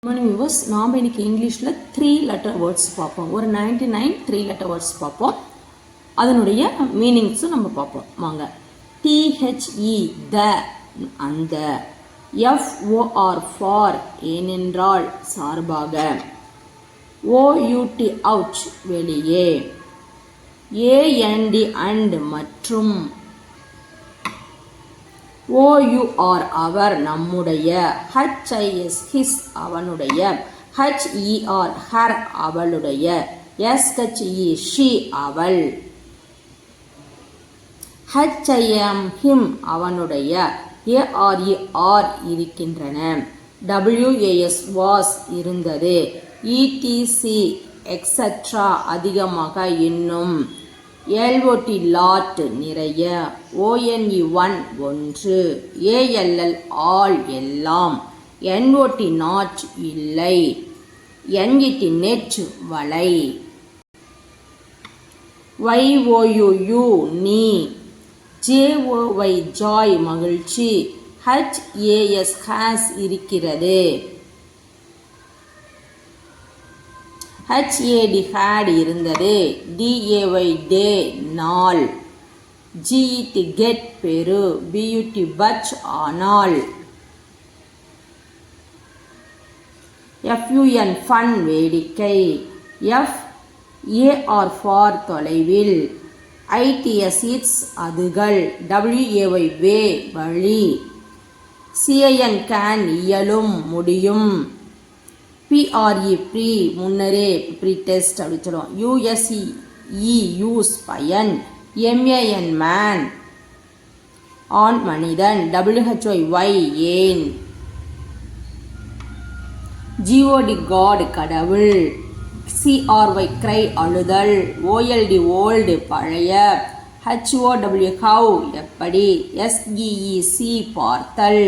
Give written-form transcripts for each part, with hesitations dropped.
Morning viewers, நாம் இன்னைக்கு இங்கிலீஷில் 3 லெட்டர் வேர்ட்ஸ் பார்ப்போம். ஒரு 99 3 லெட்டர் வேர்ட்ஸ் பார்ப்போம். அதனுடைய மீனிங்ஸும் நம்ம பார்ப்போம். வாங்க. THE த அந்த, FOR ஃபார் ஏனென்றால் சார்பாக, OUT அவுட் வெளியே, AND அண்ட் மற்றும், OUR அவர் நம்முடைய, HIS ஹிஸ் அவனுடைய, HER ஹர் அவளுடைய, SHE ஷி அவள், HIM ஹிம் அவனுடைய, ARE ஆர் இருக்கின்றன, WAS வாஸ் இருந்தது, ETC எக்ஸட்ரா அதிகமாக இன்னும், LOT லாட் நிறைய, ONE ஒன்று, ALL ஆல் எல்லாம், NOT நாட் இல்லை, NET நெட் வலை, YOUU நீ, JOY ஜாய் மகிழ்ச்சி, HAS ஹாஸ் இருக்கிறது, HAD had இருந்தது, DAY டே நாள், GET கெட் பெரு, BUT பச் ஆனால், FUN ஃபன் வேடிக்கை, FAR ஃபார் தொலைவில், ITS இட்ஸ் அதுகள், WAY வே வழி, CAN கேன் இயலும் முடியும், PRE ப்ரீ முன்னரே ப்ரீ டெஸ்ட் அப்படின்னு சொல்லுவோம், USE யூஸ் பயன், MAN மேன் ஆண் மனிதன், WHY ஏன், GOD காட் கடவுள், CRY கிரை அழுதல், OLD ஓல்டு பழைய, HOW ஹவ் எப்படி, SEEC பார்த்தல்,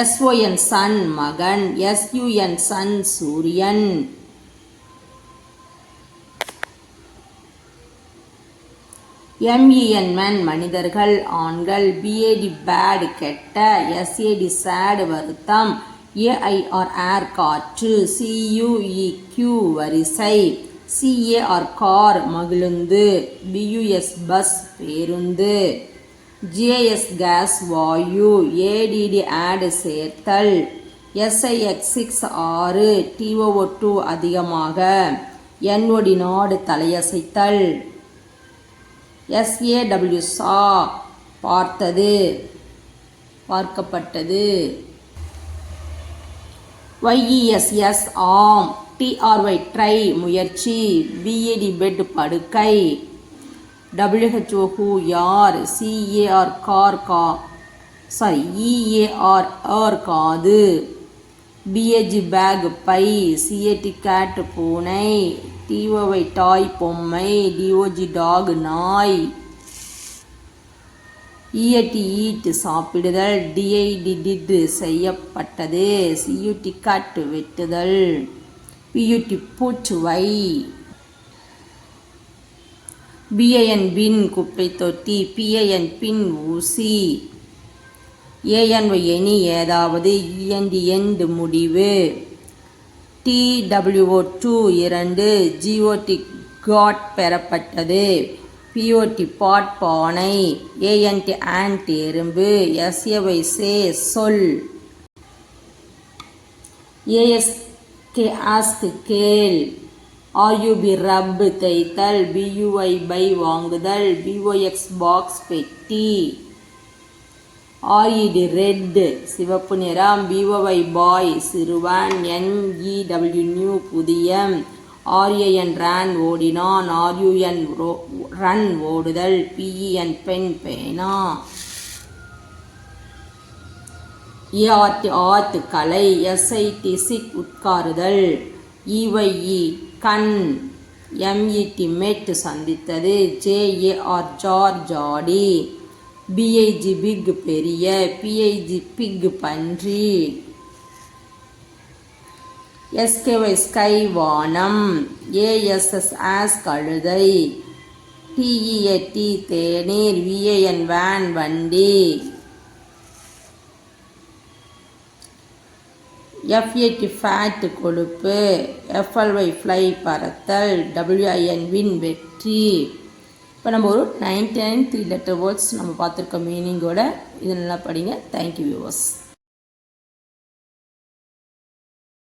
SON சன் மகன், SUN சன் சூரியன், MEN மென் மனிதர்கள் ஆண்கள், BAD பேட் கெட்ட, SAD சேட் வருத்தம், AIR ஏர் காற்று, CUEQ வரிசை, CAR கார் மகிழுந்து, BUS பஸ் பேருந்து, JS கேஸ் வாயு, ADD ஆட் சேர்த்தல், SIX 6 TOO அதிகமாக, NOD நாடு தலையசைத்தல், SAW சா பார்த்தது பார்க்கப்பட்டது, YES ஆம், TRY ட்ரை முயற்சி, BAD பெட் படுக்கை, WHO யார், CAR கார் EAR காது, BAG பேக் பை, CAT கேட் பூனை, TOY டாய் பொம்மை, DOG டாக் நாய், EAT ஈட் சாப்பிடுதல், DID டிட் செய்யப்பட்டது, CUT கட் வெட்டுதல், PUT புட் வை, BAN பின் குப்பை தொட்டி, PAN பின் ஊசி, ANY எனி ஏதாவது, END எண்ட் முடிவு, TWO2 2, GOT காட் பெறப்பட்டது, POT பாட் பானை, ANT ஆண்ட் எறும்பு, SAY சே சொல், ASK ஆஸ்க் கேள், RUB ரப் தேய்த்தல், BUI பை வாங்குதல், BOX பாக்ஸ் பெட்டி, RED ரெட் சிவப்பு நிறம், BOY பாய் சிறுவன், NEW நியூ புதிய, RAN ரன் ஓடினான், RUN ரன் ஓடுதல், PEN பெண் பேனா, ART ஆர்ட் கலை, SIT சிட் உட்காருதல், EYE கண், MET மெட் சந்தித்தது, JAR ஜார் ஜாடி, BIG பிக் பெரிய, PIG பிக் பன்றி, SKY ஸ்கை வானம், ASS ஆஸ் கழுதை, TEAT தேநீர், VAN வேன் வண்டி, FA ஃபேட் கொழுப்பு, FLY ஃப்ளை பறத்தல், WIN வின் வெற்றி. இப்போ நம்ம ஒரு 99 3 லெட்டர் வேர்ட்ஸ் நம்ம பார்த்துருக்க மீனிங்கோட இது நல்லா படிங்க. Thank you viewers.